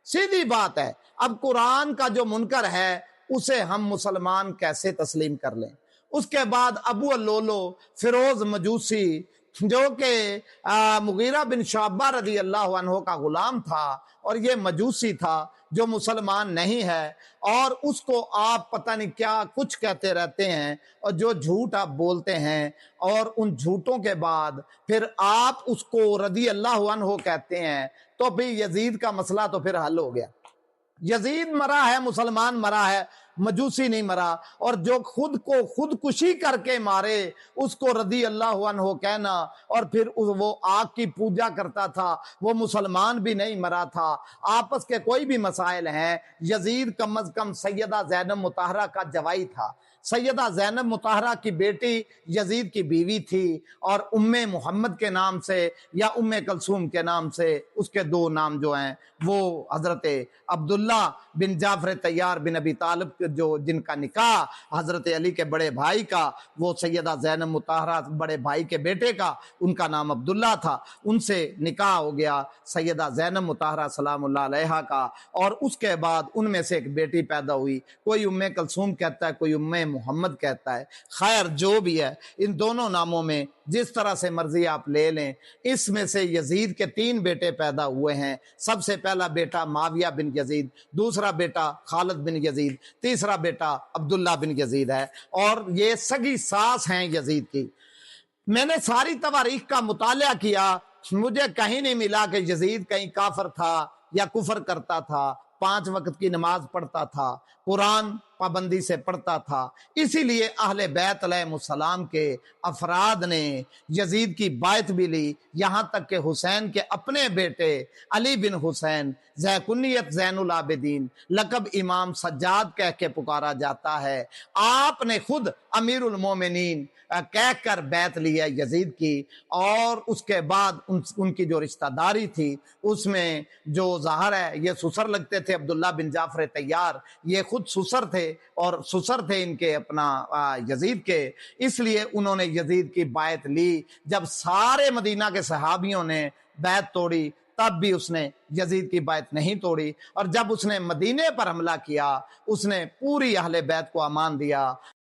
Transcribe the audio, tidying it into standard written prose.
सीधी बात है। अब कुरान का जो मुनकर है उसे हम मुसलमान कैसे तस्लीम कर लें। उसके बाद अबू अल्लोलो फिरोज मजूसी जो कि मुगीरा बिन शाबा रजी अल्लाह अन्हो का गुलाम था और ये मजूसी था जो मुसलमान नहीं है, और उसको आप पता नहीं क्या कुछ कहते रहते हैं और जो झूठ आप बोलते हैं, और उन झूठों के बाद फिर आप उसको रजी अल्लाह अन्हो कहते हैं, तो फिर यजीद का मसला तो फिर हल हो गया। यजीद मरा है, मुसलमान मरा है, मजूसी नहीं मरा। और जो खुद को खुदकुशी करके मारे उसको रदी अल्लाह अन्हो कहना, और फिर वो आग की पूजा करता था, वो मुसलमान भी नहीं मरा था। आपस के कोई भी मसाइल हैं, यजीद कम अज कम सैयदा ज़ैनब मुताहरा का जवाई था। सैयदा ज़ैनब मुताहरा की बेटी यजीद की बीवी थी, और उम्मे मोहम्मद के नाम से या उम्मे कलसूम के नाम से उसके दो नाम जो हैं वो हजरत अब्दुल्ला बिन जाफर तैयार बिन अबी तालिब जो जिनका निकाह हजरत अली के बड़े भाई का, वो सैयदा ज़ैनब मुताहरा बड़े भाई के बेटे का, उनका नाम अब्दुल्ला था, उनसे निकाह हो गया सैयदा ज़ैनब मुताहरा सलामुल्लाह अलैहा का। और उसके बाद उनमें से एक बेटी पैदा हुई, कोई उम्मे कलसूम कहता है, कोई उम्मे मोहम्मद कहता है। खैर जो भी है, इन दोनों नामों में जिस तरह से मर्जी आप ले लें, इसमें से यजीद के 3 बेटे पैदा हुए हैं। सबसे पहला बेटा माविया बिन यजीद, दूसरा बेटा खालिद बिन यजीद, तीसरा बेटा अब्दुल्ला बिन यजीद है, और ये सगी सास हैं यजीद की। मैंने सारी तवारीख का मुताला किया, मुझे कहीं नहीं मिला कि यजीद कहीं काफर था या कुफर करता था, 5 वक्त की नमाज पढ़ता था, कुरान पाबंदी से पढ़ता था। इसीलिए अहले बैत अलैहिस्सलाम के अफराद ने यजीद की बायत भी ली, यहाँ तक कि हुसैन के अपने बेटे अली बिन हुसैन, ज़ैकुन्नियत ज़ैनुल आबिदीन, लक़ब इमाम सज्जाद कह के पुकारा जाता है, आपने खुद अमीरुल मोमिनीन कह कर बैत लिया यजीद की। और उसके बाद उनकी जो रिश्तेदारी थी उसमें जो ज़ाहिर है ये ससुर लगते थे, अब्दुल्ला बिन जाफर तैयार ये खुद ससुर थे, और ससुर थे इनके अपना यजीद के, इसलिए उन्होंने यजीद की बायत ली। जब सारे मदीना के सहाबियों ने बैत तोड़ी तब भी उसने यजीद की बायत नहीं तोड़ी, और जब उसने मदीने पर हमला किया उसने पूरी अहले बैत को अमान दिया।